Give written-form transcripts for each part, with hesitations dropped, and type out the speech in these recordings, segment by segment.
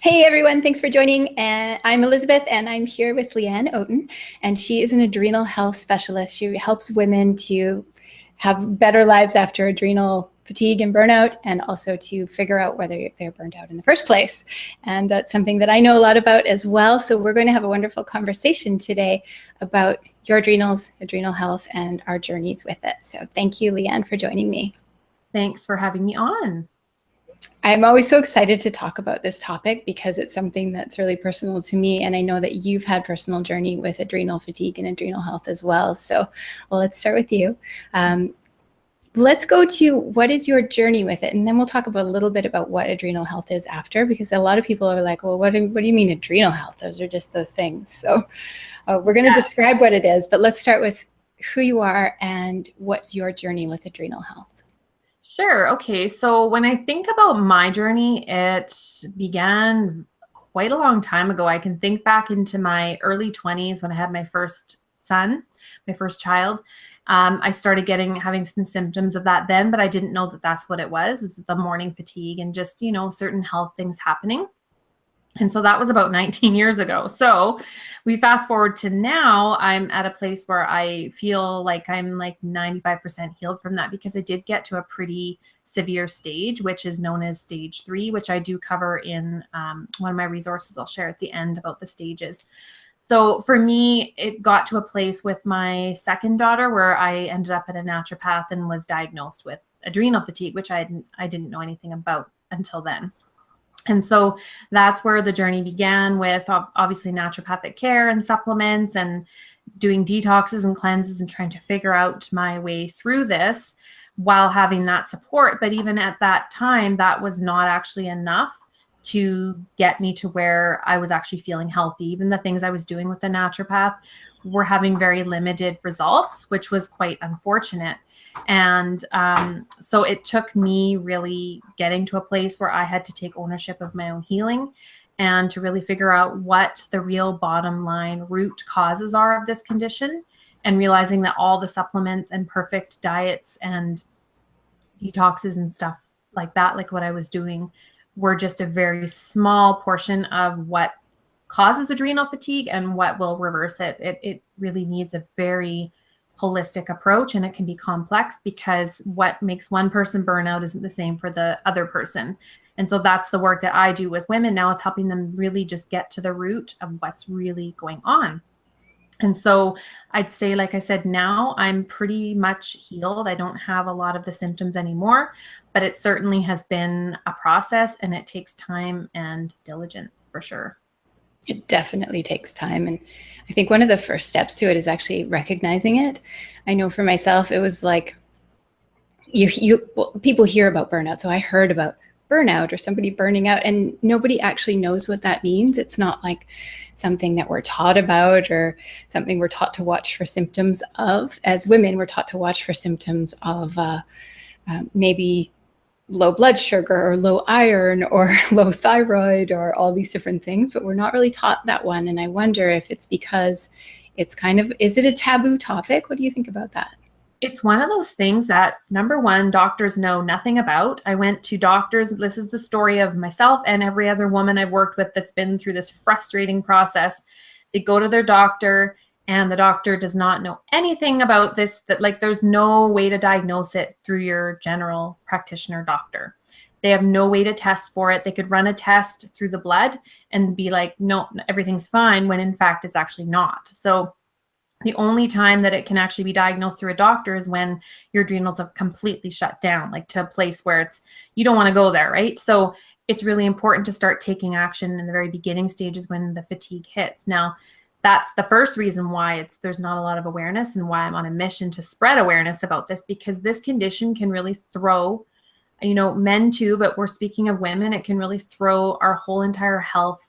Hey everyone, thanks for joining. I'm Elizabeth and I'm here with Leanne Oaten, and she is an adrenal health specialist. She helps women to have better lives after adrenal fatigue and burnout, and also to figure out whether they're burned out in the first place. And that's something that I know a lot about as well. So we're going to have a wonderful conversation today about your adrenals, adrenal health, and our journeys with it. So thank you, Leanne, for joining me. Thanks for having me on. I'm always so excited to talk about this topic because it's something that's really personal to me. And I know that you've had personal journey with adrenal fatigue and adrenal health as well. So let's start with you. Let's go to what is your journey with it? And then we'll talk about a little bit about what adrenal health is after, because a lot of people are like, well, what do you mean adrenal health? Those are just those things. So we're going to describe what it is, but let's start with who you are and what's your journey with adrenal health. Sure. Okay. So when I think about my journey, it began quite a long time ago. I can think back into my early 20s when I had my first son, my first child. I started having some symptoms of that then, but I didn't know that that's what it was the morning fatigue and just, certain health things happening. And so that was about 19 years ago. So we fast forward to now, I'm at a place where I feel like I'm like 95% healed from that, because I did get to a pretty severe stage, which is known as stage 3, which I do cover in one of my resources I'll share at the end about the stages. So for me, it got to a place with my second daughter where I ended up at a naturopath and was diagnosed with adrenal fatigue, which I didn't know anything about until then. And so that's where the journey began, with obviously naturopathic care and supplements and doing detoxes and cleanses and trying to figure out my way through this while having that support. But even at that time, that was not actually enough to get me to where I was actually feeling healthy. Even the things I was doing with the naturopath were having very limited results, which was quite unfortunate. And so it took me really getting to a place where I had to take ownership of my own healing and to really figure out what the real bottom line root causes are of this condition, and realizing that all the supplements and perfect diets and detoxes and stuff like that, like what I was doing, were just a very small portion of what causes adrenal fatigue and what will reverse it. It really needs a very holistic approach, and it can be complex because what makes one person burn out isn't the same for the other person. And so that's the work that I do with women now, is helping them really just get to the root of what's really going on. And so I'd say, like I said, now I'm pretty much healed. I don't have a lot of the symptoms anymore, but it certainly has been a process, and it takes time and diligence for sure. It definitely takes time. And I think one of the first steps to it is actually recognizing it. I know for myself, it was like people hear about burnout. So I heard about burnout or somebody burning out, and nobody actually knows what that means. It's not like something that we're taught about or something we're taught to watch for symptoms of. As women, we're taught to watch for symptoms of maybe low blood sugar or low iron or low thyroid or all these different things, but we're not really taught that one. And I wonder if it's because it's is it a taboo topic? What do you think about that? It's one of those things that, number one, doctors know nothing about. I went to doctors. This is the story of myself and every other woman I've worked with that's been through this frustrating process. They go to their doctor, and the doctor does not know anything about this, that like there's no way to diagnose it through your general practitioner doctor. They have no way to test for it. They could run a test through the blood and be like, no, everything's fine, when in fact it's actually not. So the only time that it can actually be diagnosed through a doctor is when your adrenals have completely shut down, like to a place where you don't want to go there, right? So it's really important to start taking action in the very beginning stages when the fatigue hits. Now, that's the first reason why there's not a lot of awareness, and why I'm on a mission to spread awareness about this, because this condition can really throw, men too, but we're speaking of women, it can really throw our whole entire health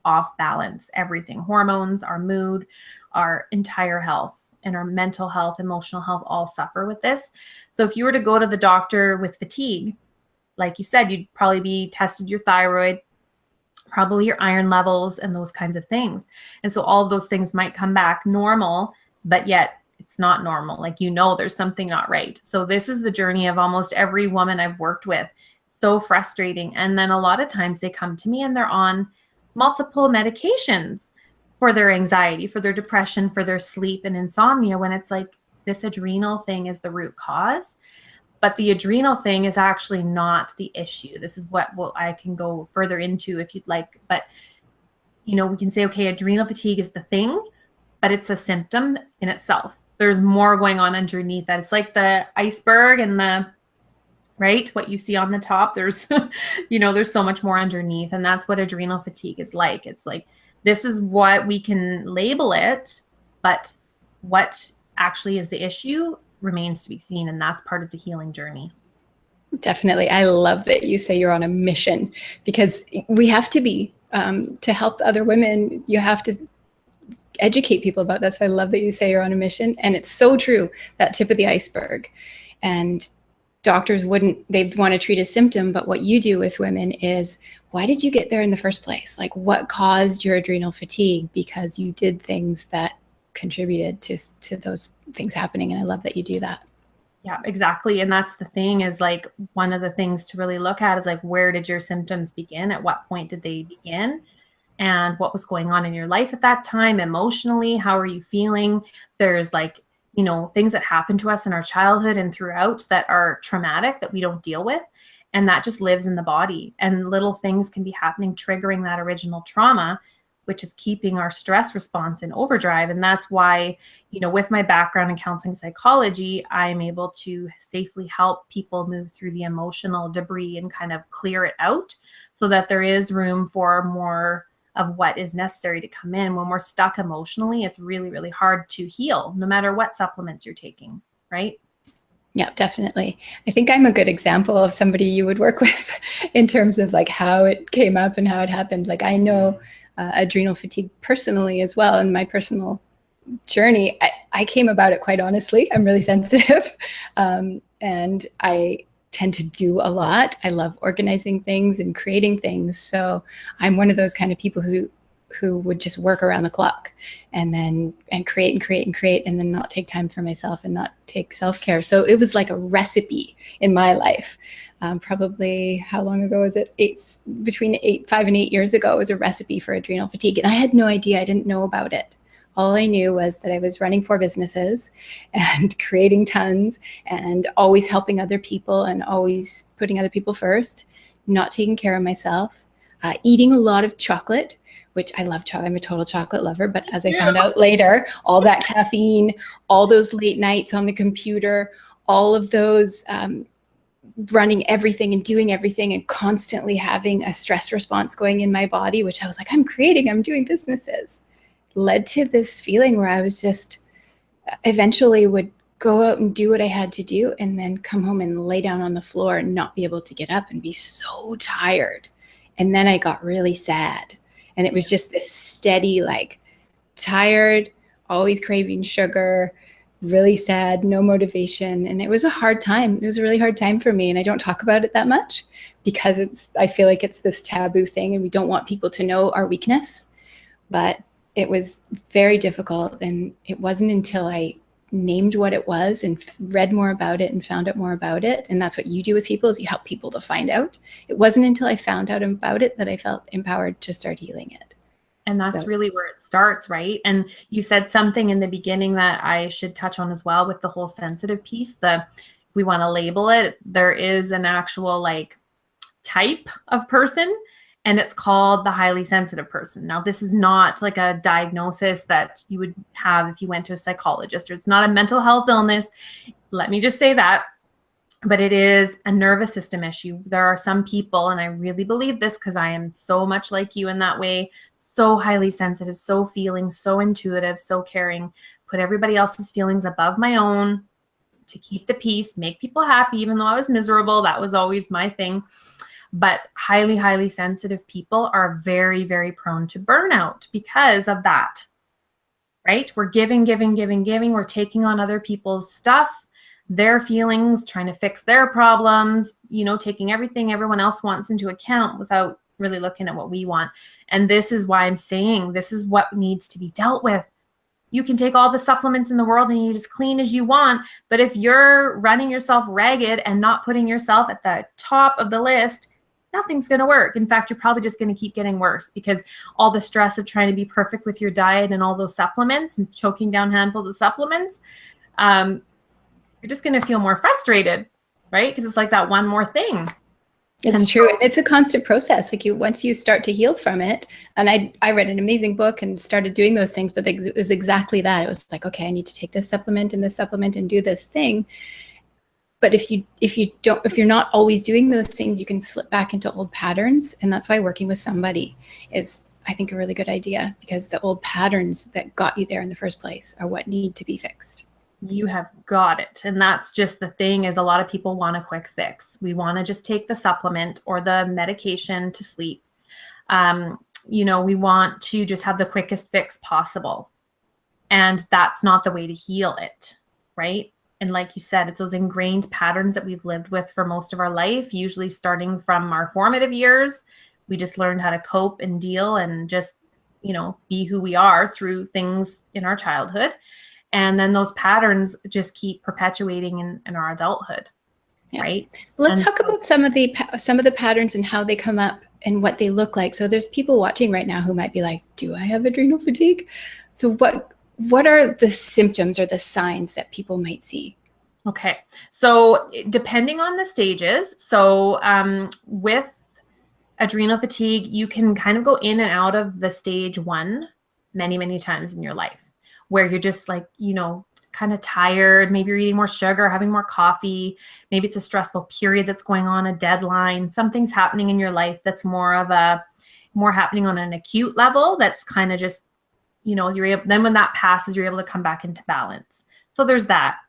off balance. Everything, hormones, our mood, our entire health, and our mental health, emotional health, all suffer with this. So if you were to go to the doctor with fatigue, like you said, you'd probably be tested your thyroid, probably your iron levels, and those kinds of things. And so all of those things might come back normal, but yet it's not normal. Like, there's something not right. So this is the journey of almost every woman I've worked with. so frustrating. And then a lot of times they come to me and they're on multiple medications for their anxiety, for their depression, for their sleep and insomnia, when it's like this adrenal thing is the root cause. But the adrenal thing is actually not the issue. This is what I can go further into if you'd like. But, you know, we can say, okay, adrenal fatigue is the thing, but it's a symptom in itself. There's more going on underneath that. It's like the iceberg and right, what you see on the top. There's, you know, there's so much more underneath. And that's what adrenal fatigue is like. It's like, this is what we can label it, but what actually is the issue remains to be seen. And that's part of the healing journey. Definitely. I love that you say you're on a mission, because we have to be, to help other women. You have to educate people about this. I love that you say you're on a mission. And it's so true, that tip of the iceberg. And doctors they'd want to treat a symptom, but what you do with women is, why did you get there in the first place? Like, what caused your adrenal fatigue? Because you did things that contributed to those things happening. And I love that you do that. Yeah, exactly. And that's the thing, is like, one of the things to really look at is like, where did your symptoms begin? At what point did they begin? And what was going on in your life at that time? Emotionally, how are you feeling? There's like, you know, things that happen to us in our childhood and throughout that are traumatic that we don't deal with. And that just lives in the body. And little things can be happening, triggering that original trauma, which is keeping our stress response in overdrive. And that's why, you know, with my background in counseling psychology, I'm able to safely help people move through the emotional debris and kind of clear it out, so that there is room for more of what is necessary to come in. When we're stuck emotionally, it's really, really hard to heal, no matter what supplements you're taking, right? Yeah, definitely. I think I'm a good example of somebody you would work with in terms of like how it came up and how it happened. Like, I know adrenal fatigue personally as well. In my personal journey, I came about it quite honestly. I'm really sensitive, and I tend to do a lot. I love organizing things and creating things. So I'm one of those kind of people who would just work around the clock and create and create and create, and then not take time for myself and not take self-care. So it was like a recipe in my life. Probably, how long ago was it? 5 and 8 years ago, it was a recipe for adrenal fatigue. And I had no idea. I didn't know about it. All I knew was that I was running 4 businesses and creating tons and always helping other people and always putting other people first, not taking care of myself, eating a lot of chocolate, which I love chocolate. I'm a total chocolate lover. But as I found out later, all that caffeine, all those late nights on the computer, all of those running everything and doing everything and constantly having a stress response going in my body, which I was like, I'm doing businesses, led to this feeling where I was just eventually would go out and do what I had to do and then come home and lay down on the floor and not be able to get up and be so tired. And then I got really sad. And it was just this steady, like, tired, always craving sugar, really sad, no motivation. And it was a hard time. It was a really hard time for me. And I don't talk about it that much because I feel like it's this taboo thing and we don't want people to know our weakness. But it was very difficult. And it wasn't until I named what it was and read more about it and found out more about it. And that's what you do with people, is you help people to find out. It wasn't until I found out about it that I felt empowered to start healing it. And that's really where it starts, right? And you said something in the beginning that I should touch on as well with the whole sensitive piece. We want to label it. There is an actual like type of person, and it's called the highly sensitive person. Now, this is not like a diagnosis that you would have if you went to a psychologist, or it's not a mental health illness. Let me just say that. But it is a nervous system issue. There are some people, and I really believe this because I am so much like you in that way, so highly sensitive, so feeling, so intuitive, so caring, put everybody else's feelings above my own to keep the peace, make people happy, even though I was miserable. That was always my thing. But highly, highly sensitive people are very, very prone to burnout because of that, right? We're giving. We're taking on other people's stuff, their feelings, trying to fix their problems, taking everything everyone else wants into account without really looking at what we want. And this is why I'm saying this is what needs to be dealt with. You can take all the supplements in the world and eat as clean as you want. But if you're running yourself ragged and not putting yourself at the top of the list, nothing's going to work. In fact, you're probably just going to keep getting worse because all the stress of trying to be perfect with your diet and all those supplements and choking down handfuls of supplements, you're just going to feel more frustrated, right? Because it's like that one more thing. It's true. And it's a constant process. Like once you start to heal from it, and I read an amazing book and started doing those things, but it was exactly that. It was like, okay, I need to take this supplement and do this thing. But if you're not always doing those things, you can slip back into old patterns. And that's why working with somebody is, I think, a really good idea, because the old patterns that got you there in the first place are what need to be fixed. You have got it. And that's just the thing, is a lot of people want a quick fix. We want to just take the supplement or the medication to sleep. We want to just have the quickest fix possible. And that's not the way to heal it, right? And like you said, it's those ingrained patterns that we've lived with for most of our life, usually starting from our formative years. We just learned how to cope and deal and just, be who we are through things in our childhood. And then those patterns just keep perpetuating in our adulthood, right? Let's talk about some of the patterns and how they come up and what they look like. So there's people watching right now who might be like, do I have adrenal fatigue? So what are the symptoms or the signs that people might see? Okay. So depending on the stages, with adrenal fatigue, you can kind of go in and out of the stage 1 many, many times in your life, where you're just like, kind of tired. Maybe you're eating more sugar, having more coffee. Maybe it's a stressful period that's going on, a deadline. Something's happening in your life that's more happening on an acute level. That's kind of just, then when that passes, you're able to come back into balance. So there's that.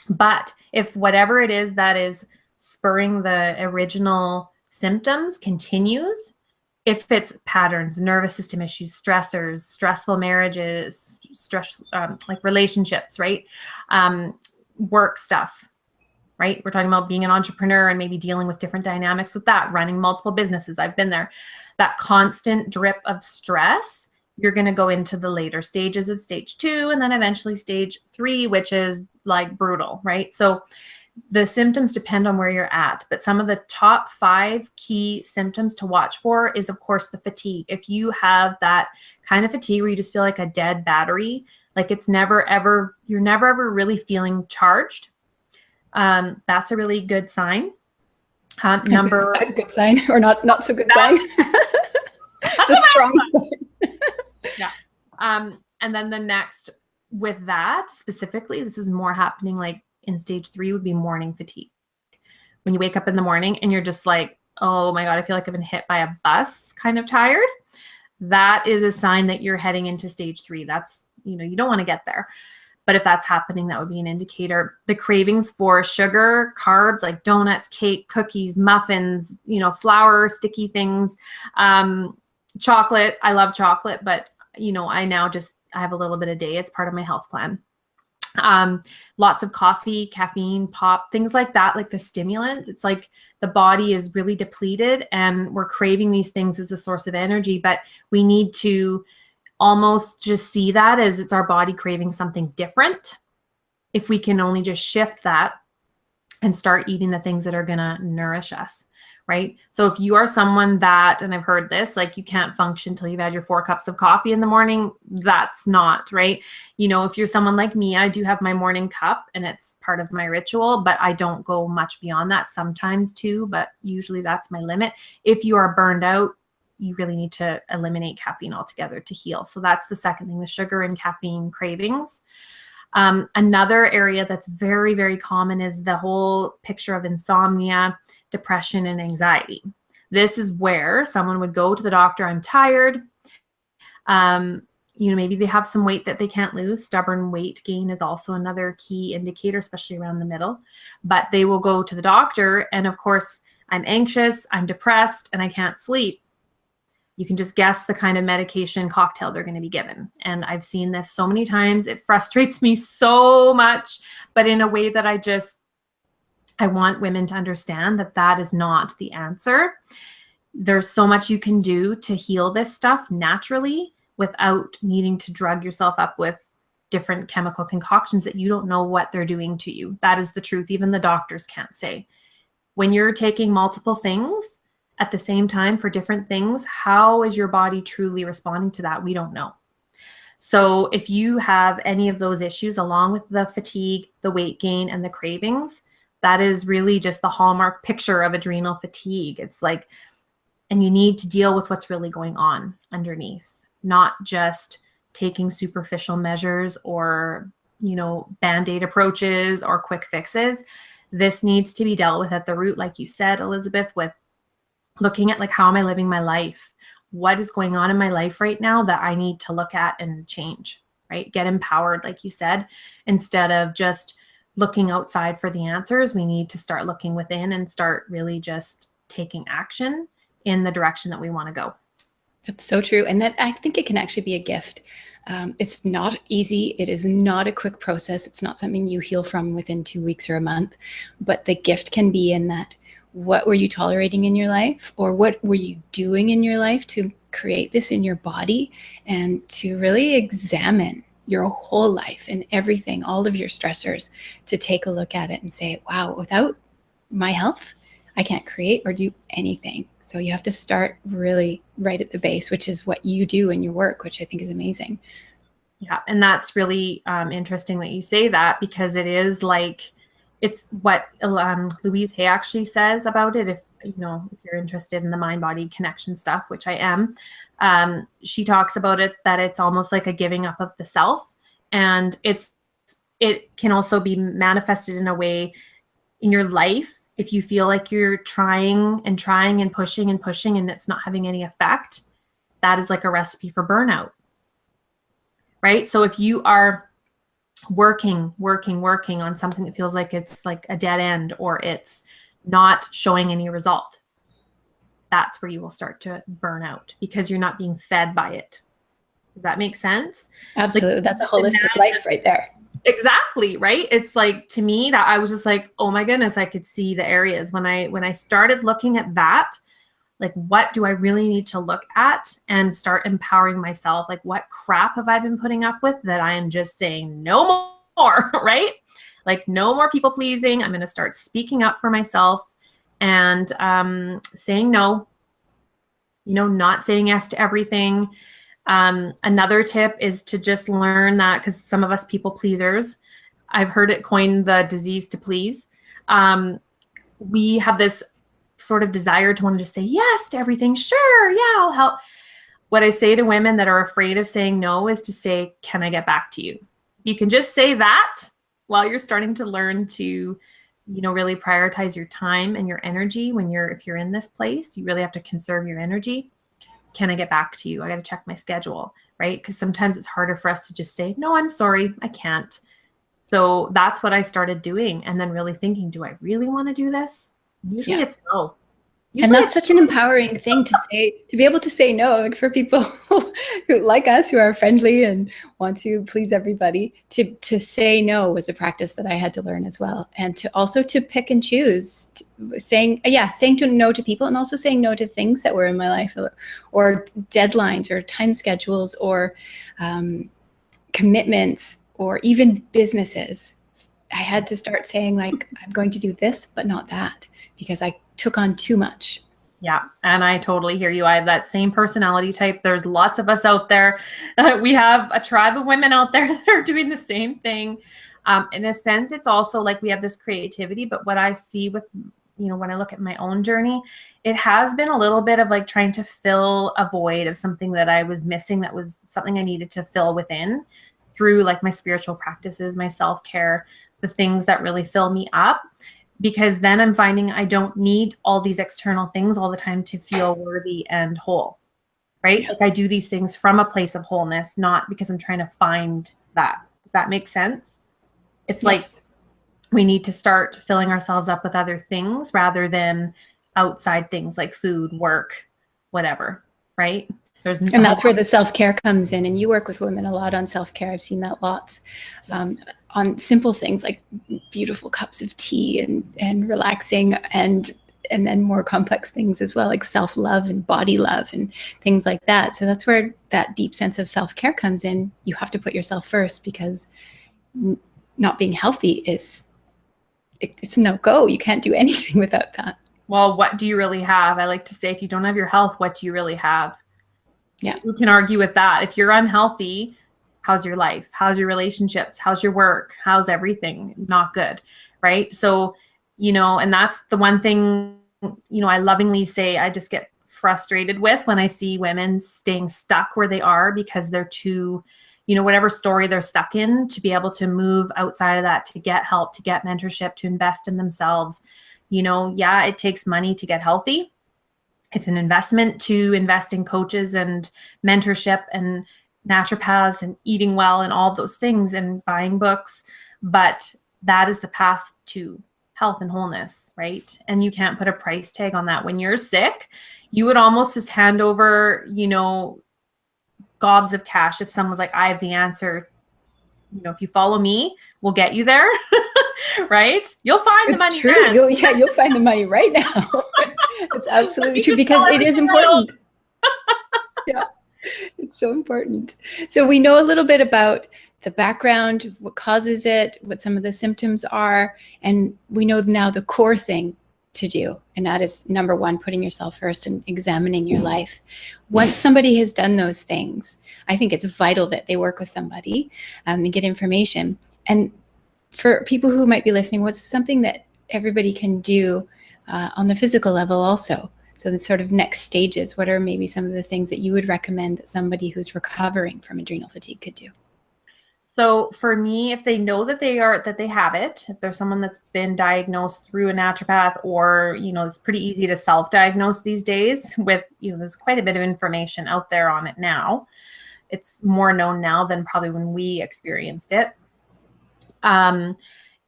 But if whatever it is that is spurring the original symptoms continues, if it's patterns, nervous system issues, stressors, stressful marriages, like relationships, right? Work stuff, right? We're talking about being an entrepreneur and maybe dealing with different dynamics with that, running multiple businesses. I've been there. That constant drip of stress, you're going to go into the later stages of stage 2 and then eventually stage 3, which is like brutal, right? So the symptoms depend on where you're at, but some of the top 5 key symptoms to watch for is, of course, the fatigue. If you have that kind of fatigue where you just feel like a dead battery, like you're never ever really feeling charged, that's a really good sign. Is that a good sign or not so good sign? It's a strong sign. Yeah. And then the next with that specifically, this is more happening like in stage 3 would be morning fatigue. When you wake up in the morning and you're just like, oh my God, I feel like I've been hit by a bus, kind of tired. That is a sign that you're heading into stage 3. That's, you don't want to get there. But if that's happening, that would be an indicator. The cravings for sugar, carbs, like donuts, cake, cookies, muffins, flour, sticky things, chocolate. I love chocolate, but I have a little bit a day. It's part of my health plan. Lots of coffee, caffeine, pop, things like that, like the stimulants. It's like the body is really depleted and we're craving these things as a source of energy, but we need to almost just see that as it's our body craving something different. If we can only just shift that and start eating the things that are going to nourish us. Right? So if you are someone that, and I've heard this, like you can't function until you've had your 4 cups of coffee in the morning, that's not right. If you're someone like me, I do have my morning cup and it's part of my ritual, but I don't go much beyond that, sometimes too, but usually that's my limit. If you are burned out, you really need to eliminate caffeine altogether to heal. So that's the second thing, the sugar and caffeine cravings. Another area that's very, very common is the whole picture of insomnia, depression, and anxiety. This is where someone would go to the doctor, I'm tired. Maybe they have some weight that they can't lose. Stubborn weight gain is also another key indicator, especially around the middle. But they will go to the doctor and of course, I'm anxious, I'm depressed, and I can't sleep. You can just guess the kind of medication cocktail they're going to be given. And I've seen this so many times. It frustrates me so much, but in a way that I want women to understand that that is not the answer. There's so much you can do to heal this stuff naturally without needing to drug yourself up with different chemical concoctions that you don't know what they're doing to you. That is the truth. Even the doctors can't say. When you're taking multiple things at the same time for different things, how is your body truly responding to that? We don't know. So if you have any of those issues, along with the fatigue, the weight gain, and the cravings, that is really just the hallmark picture of adrenal fatigue. It's like, and you need to deal with what's really going on underneath, not just taking superficial measures or, Band-Aid approaches or quick fixes. This needs to be dealt with at the root, like you said, Elizabeth, with looking at like, how am I living my life? What is going on in my life right now that I need to look at and change, right? Get empowered, like you said, instead of just looking outside for the answers. We need to start looking within and start really just taking action in the direction that we want to go. That's so true. And that, I think it can actually be a gift. It's not easy. It is not a quick process. It's not something you heal from within 2 weeks or a month, but the gift can be in that, what were you tolerating in your life, or what were you doing in your life to create this in your body, and to really examine your whole life and everything, all of your stressors, to take a look at it and say, wow, without my health, I can't create or do anything. So you have to start really right at the base, which is what you do in your work, which I think is amazing. Yeah. And that's really interesting that you say that, because it is like, it's what Louise Hay actually says about it. If you're interested in the mind-body connection stuff, which I am, she talks about it, that it's almost like a giving up of the self. And it can also be manifested in a way in your life. If you feel like you're trying and pushing and it's not having any effect, that is like a recipe for burnout, right? So if you are working on something that feels like it's like a dead end, or it's not showing any result, that's where you will start to burn out, because you're not being fed by it. Does that make sense? Absolutely. Like, that's a holistic life right there. Exactly. Right. It's like, to me, that I was just like, oh my goodness, I could see the areas when I started looking at that, like, what do I really need to look at, and start empowering myself? Like, what crap have I been putting up with that I am just saying no more, right? Like, no more people pleasing. I'm going to start speaking up for myself and saying no, not saying yes to everything. Another tip is to just learn that, because some of us people pleasers, I've heard it coined the disease to please. We have this sort of desire to want to just say yes to everything. Sure. Yeah, I'll help. What I say to women that are afraid of saying no is to say, can I get back to you? You can just say that while you're starting to learn to, really prioritize your time and your energy. If you're in this place, you really have to conserve your energy. Can I get back to you? I got to check my schedule, right? Because sometimes it's harder for us to just say, no, I'm sorry, I can't. So that's what I started doing. And then really thinking, do I really want to do this? Usually it's no. And that's such an empowering thing to say, to be able to say no, like for people who like us, who are friendly and want to please everybody, to say no was a practice that I had to learn as well. And to also to pick and choose, saying no to people, and also saying no to things that were in my life, or deadlines or time schedules, or commitments, or even businesses. I had to start saying, like, I'm going to do this, but not that, because I took on too much. Yeah. And I totally hear you. I have that same personality type. There's lots of us out there. We have a tribe of women out there that are doing the same thing. In a sense, it's also like we have this creativity, but what I see with, when I look at my own journey, it has been a little bit of like trying to fill a void of something that I was missing, that was something I needed to fill within, through like my spiritual practices, my self-care, the things that really fill me up. Because then I'm finding I don't need all these external things all the time to feel worthy and whole, right? Like, I do these things from a place of wholeness, not because I'm trying to find that. Does that make sense? It's like we need to start filling ourselves up with other things rather than outside things like food, work, whatever, right? And that's where the self-care comes in. And you work with women a lot on self-care. I've seen that lots. On simple things like beautiful cups of tea and relaxing and and then more complex things as well, like self-love and body love and things like that. So that's where that deep sense of self-care comes in. You have to put yourself first, because not being healthy it's a no-go. You can't do anything without that. Well, what do you really have? I like to say, if you don't have your health, what do you really have? Yeah. We can argue with that. If you're unhealthy, how's your life? How's your relationships? How's your work? How's everything? Not good, right? So, and that's the one thing, I lovingly say I just get frustrated with when I see women staying stuck where they are because they're too, whatever story they're stuck in, to be able to move outside of that, to get help, to get mentorship, to invest in themselves. Yeah, it takes money to get healthy. It's an investment to invest in coaches and mentorship and naturopaths and eating well and all those things and buying books. But that is the path to health and wholeness, right? And you can't put a price tag on that. When you're sick, you would almost just hand over, gobs of cash if someone's like, I have the answer. If you follow me, we'll get you there. Right? You'll find the money. True. You'll find the money right now. It's absolutely true, because it is important. Yeah, it's so important. So we know a little bit about the background, what causes it, what some of the symptoms are, and we know now the core thing to do, and that is number one, putting yourself first and examining your life. Once somebody has done those things, I think it's vital that they work with somebody and get information. And for people who might be listening, what's something that everybody can do on the physical level also? So the sort of next stages, what are maybe some of the things that you would recommend that somebody who's recovering from adrenal fatigue could do? So for me, if they know that they have it, if there's someone that's been diagnosed through a naturopath, or, it's pretty easy to self-diagnose these days with, there's quite a bit of information out there on it now. It's more known now than probably when we experienced it.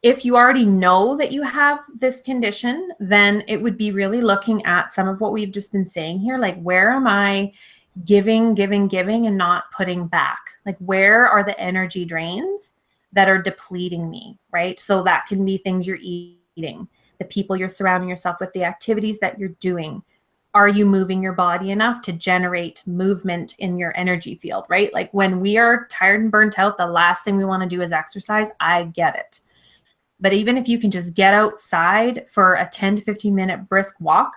If you already know that you have this condition, then it would be really looking at some of what we've just been saying here. Like, where am I giving and not putting back? Like, where are the energy drains that are depleting me, right? So that can be things you're eating, the people you're surrounding yourself with, the activities that you're doing. Are you moving your body enough to generate movement in your energy field, right? Like, when we are tired and burnt out, the last thing we want to do is exercise. I get it. But even if you can just get outside for a 10 to 15 minute brisk walk,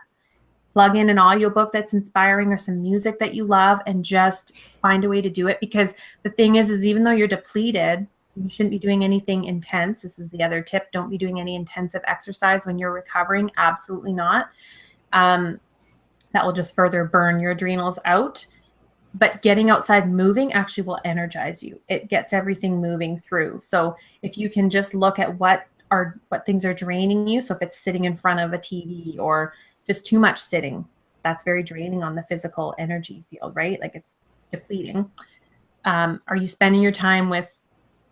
plug in an audiobook that's inspiring or some music that you love, and just find a way to do it. Because the thing is even though you're depleted, you shouldn't be doing anything intense. This is the other tip. Don't be doing any intensive exercise when you're recovering. Absolutely not. That will just further burn your adrenals out. But getting outside, moving, actually will energize you. It gets everything moving through. So if you can just look at what things are draining you. So if it's sitting in front of a TV or just too much sitting, that's very draining on the physical energy field, right? Like, it's depleting. Are you spending your time with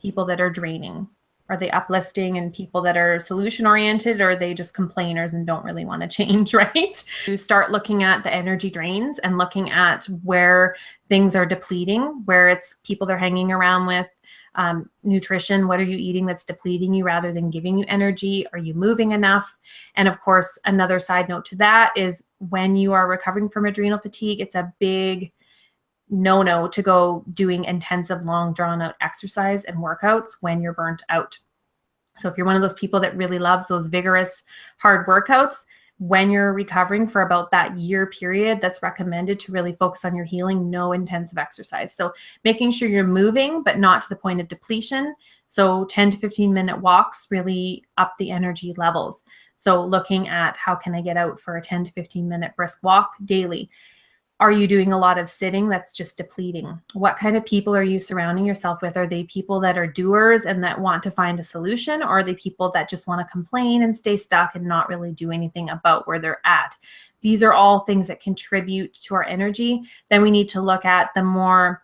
people that are draining? Are they uplifting and people that are solution oriented, or are they just complainers and don't really want to change, right? You start looking at the energy drains and looking at where things are depleting, where it's people they're hanging around with. Nutrition, what are you eating that's depleting you rather than giving you energy? Are you moving enough? And of course, another side note to that is, when you are recovering from adrenal fatigue, it's a big no to go doing intensive, long drawn out exercise and workouts when you're burnt out. So if you're one of those people that really loves those vigorous, hard workouts, when you're recovering for about that year period, that's recommended to really focus on your healing, no intensive exercise. So making sure you're moving, but not to the point of depletion. So 10 to 15 minute walks really up the energy levels. So looking at, how can I get out for a 10 to 15 minute brisk walk daily? Are you doing a lot of sitting? That's just depleting. What kind of people are you surrounding yourself with? Are they people that are doers and that want to find a solution? Or are they people that just want to complain and stay stuck and not really do anything about where they're at? These are all things that contribute to our energy. Then we need to look at the more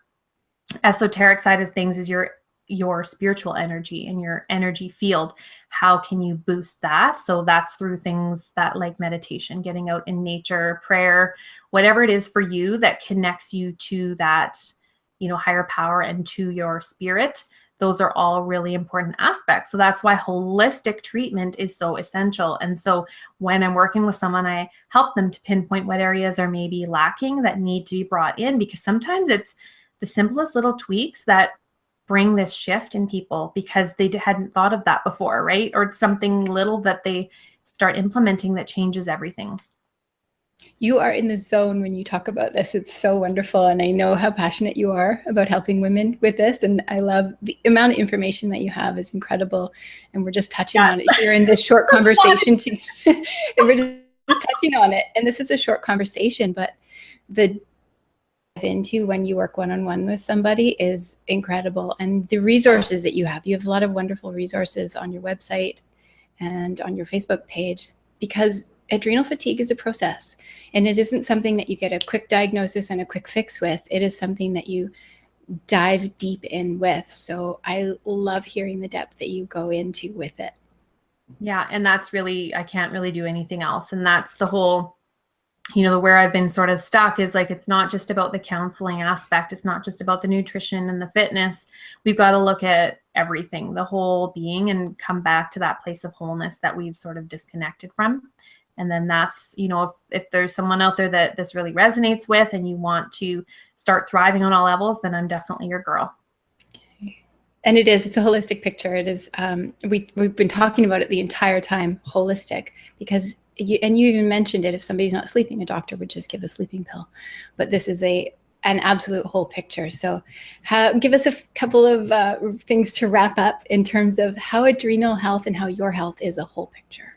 esoteric side of things, is your spiritual energy and your energy field. How can you boost that? So that's through things that, like meditation, getting out in nature, prayer, whatever it is for you that connects you to that, higher power and to your spirit. those are all really important aspects. So that's why holistic treatment is so essential. And so when I'm working with someone, I help them to pinpoint what areas are maybe lacking that need to be brought in, because sometimes it's the simplest little tweaks that bring this shift in people because they hadn't thought of that before, right? Or it's something little that they start implementing that changes everything. You are in the zone when you talk about this. It's so wonderful. And I know how passionate you are about helping women with this. And I love the amount of information that you have is incredible. And we're just touching on it here in this short conversation. And we're just touching on it. And this is a short conversation, but the dive into when you work one-on-one with somebody is incredible. And the resources that you have a lot of wonderful resources on your website and on your Facebook page, because adrenal fatigue is a process, and it isn't something that you get a quick diagnosis and a quick fix with. It is something that you dive deep in with. So I love hearing the depth that you go into with it. Yeah. And that's really, I can't really do anything else. And that's the whole, where I've been sort of stuck is like, it's not just about the counseling aspect. It's not just about the nutrition and the fitness. We've got to look at everything, the whole being, and come back to that place of wholeness that we've sort of disconnected from. And then that's, if there's someone out there that this really resonates with and you want to start thriving on all levels, then I'm definitely your girl. Okay. And it's a holistic picture. It is, we've been talking about it the entire time, holistic, because you even mentioned it, if somebody's not sleeping, a doctor would just give a sleeping pill. But this is an absolute whole picture. So give us a couple of things to wrap up in terms of how adrenal health and how your health is a whole picture.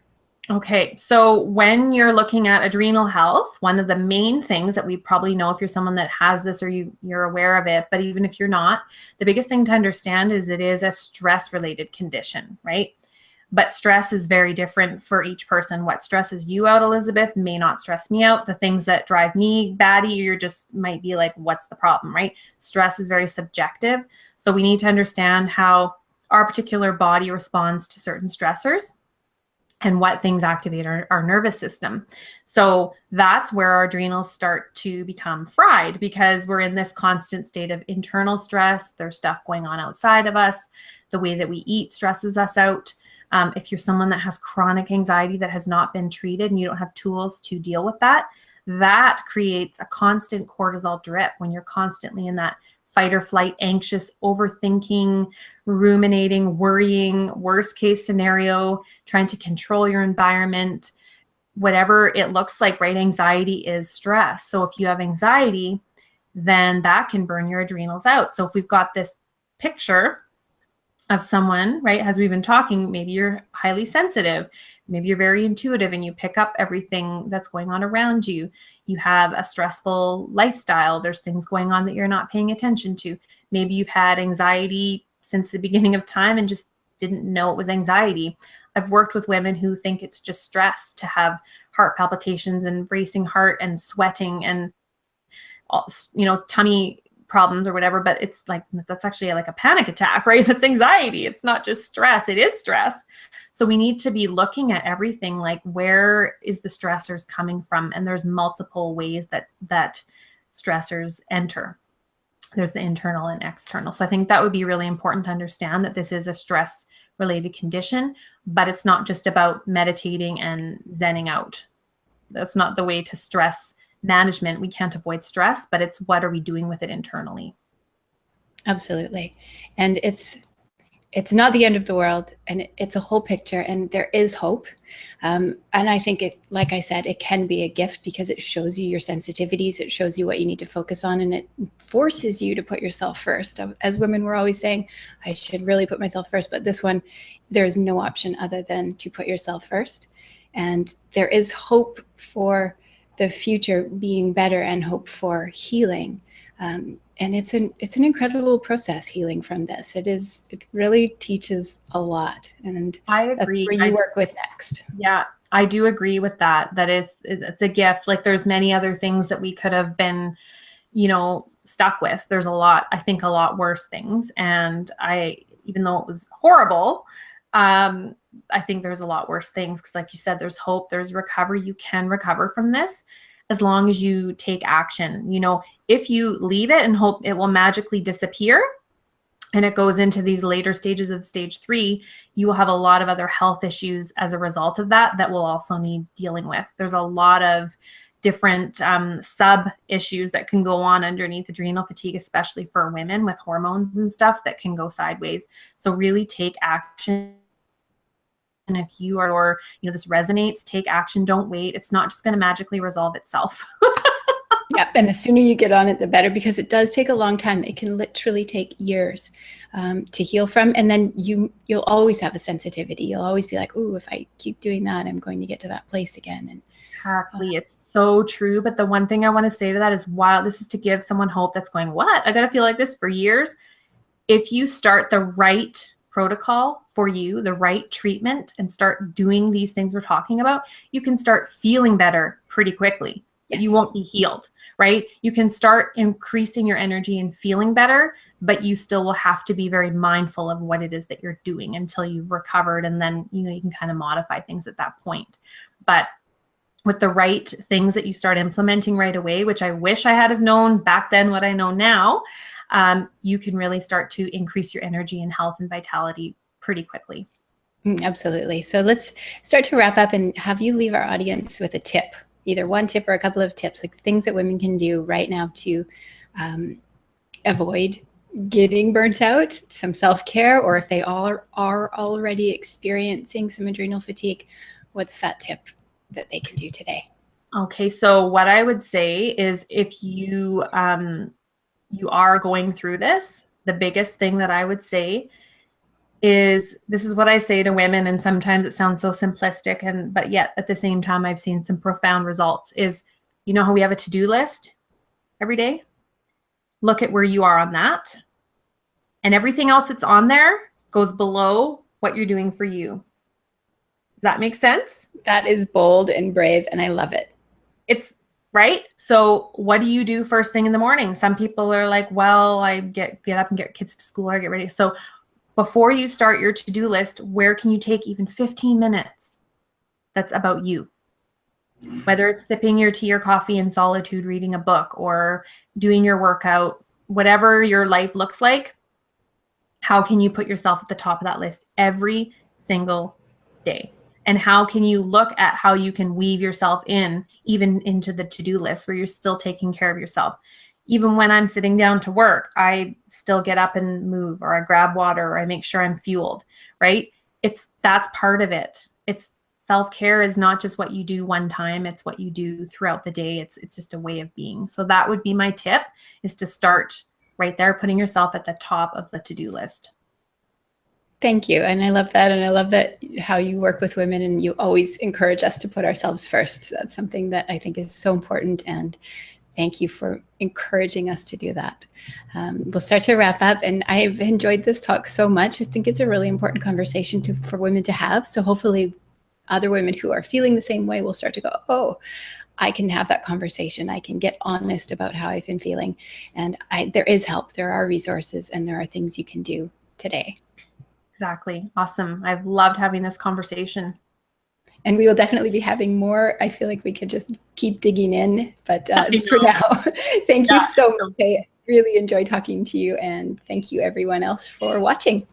Okay, so when you're looking at adrenal health, one of the main things that we probably know if you're someone that has this or you're aware of it, but even if you're not, the biggest thing to understand is it is a stress-related condition, right? But stress is very different for each person. What stresses you out, Elizabeth, may not stress me out. The things that drive me batty, you're just might be like, what's the problem, right? Stress is very subjective. So we need to understand how our particular body responds to certain stressors and what things activate our nervous system. So that's where our adrenals start to become fried, because we're in this constant state of internal stress. There's stuff going on outside of us. The way that we eat stresses us out. If you're someone that has chronic anxiety that has not been treated and you don't have tools to deal with that, that creates a constant cortisol drip when you're constantly in that fight or flight, anxious, overthinking, ruminating, worrying, worst case scenario, trying to control your environment, whatever it looks like, right? Anxiety is stress. So if you have anxiety, then that can burn your adrenals out. So if we've got this picture of someone, right, as we've been talking, maybe you're highly sensitive, maybe you're very intuitive and you pick up everything that's going on around you. You have a stressful lifestyle. There's things going on that you're not paying attention to. Maybe you've had anxiety since the beginning of time and just didn't know it was anxiety. I've worked with women who think it's just stress to have heart palpitations and racing heart and sweating and, tummy problems or whatever, but it's like, that's actually like a panic attack, right? That's anxiety. It's not just stress. It is stress. So we need to be looking at everything, like where is the stressors coming from? And there's multiple ways that stressors enter. There's the internal and external. So I think that would be really important to understand that this is a stress related condition, but it's not just about meditating and zenning out. That's not the way to stress management. We can't avoid stress, but it's what are we doing with it internally? Absolutely. And it's not the end of the world, and it's a whole picture, and there is hope. And I think like I said, it can be a gift because it shows you your sensitivities. It shows you what you need to focus on, and it forces you to put yourself first. As women, we're always saying, I should really put myself first, but this one, there's no option other than to put yourself first. And there is hope for the future being better and hope for healing. And it's an incredible process, healing from this. It really teaches a lot. And I agree. That's where you work with next. Yeah, I do agree with that. That it's a gift. Like there's many other things that we could have been, stuck with. There's I think a lot worse things. And even though it was horrible, I think there's a lot worse things because like you said, there's hope, there's recovery. You can recover from this as long as you take action. If you leave it and hope it will magically disappear, and it goes into these later stages of stage 3, you will have a lot of other health issues as a result of that will also need dealing with. There's a lot of different sub issues that can go on underneath adrenal fatigue, especially for women with hormones and stuff that can go sideways. So really take action. And if you are, or this resonates, take action, don't wait. It's not just going to magically resolve itself. Yeah, and the sooner you get on it, the better, because it does take a long time. It can literally take years to heal from. And then you'll always have a sensitivity. You'll always be like, ooh, if I keep doing that, I'm going to get to that place again. And exactly. It's so true. But the one thing I want to say to that is, wow, this is to give someone hope that's going, what? I got to feel like this for years. If you start the right protocol for you, the right treatment, and start doing these things we're talking about, you can start feeling better pretty quickly. Yes. You won't be healed, right? You can start increasing your energy and feeling better, but you still will have to be very mindful of what it is that you're doing until you've recovered. And then, you can kind of modify things at that point. But with the right things that you start implementing right away, which I wish I had have known back then what I know now, you can really start to increase your energy and health and vitality pretty quickly. Absolutely. So let's start to wrap up and have you leave our audience with a tip, either one tip or a couple of tips, like things that women can do right now to avoid getting burnt out, some self-care, or if they are already experiencing some adrenal fatigue, what's that tip that they can do today? Okay, so what I would say is, if you you are going through this, the biggest thing that I would say is, this is what I say to women, and sometimes it sounds so simplistic, but yet at the same time I've seen some profound results, is, how we have a to-do list every day? Look at where you are on that, and everything else that's on there goes below what you're doing for you. Does that make sense? That is bold and brave, and I love it. It's right. So what do you do first thing in the morning? Some people are like, well, I get up and get kids to school, or get ready. So before you start your to-do list, where can you take even 15 minutes that's about you? Whether it's sipping your tea or coffee in solitude, reading a book, or doing your workout, whatever your life looks like, how can you put yourself at the top of that list every single day? And how can you look at how you can weave yourself in, even into the to-do list, where you're still taking care of yourself? Even when I'm sitting down to work, I still get up and move, or I grab water, or I make sure I'm fueled, right? That's part of it. It's self-care is not just what you do one time, it's what you do throughout the day. It's just a way of being. So that would be my tip, is to start right there, putting yourself at the top of the to-do list. Thank you. And I love that. And I love that how you work with women and you always encourage us to put ourselves first. That's something that I think is so important. And thank you for encouraging us to do that. We'll start to wrap up. And I've enjoyed this talk so much. I think it's a really important conversation for women to have. So hopefully other women who are feeling the same way will start to go, oh, I can have that conversation. I can get honest about how I've been feeling. And there is help. There are resources, and there are things you can do today. Exactly. Awesome. I've loved having this conversation. And we will definitely be having more. I feel like we could just keep digging in, but for now, thank you so much. I really enjoyed talking to you, and thank you everyone else for watching.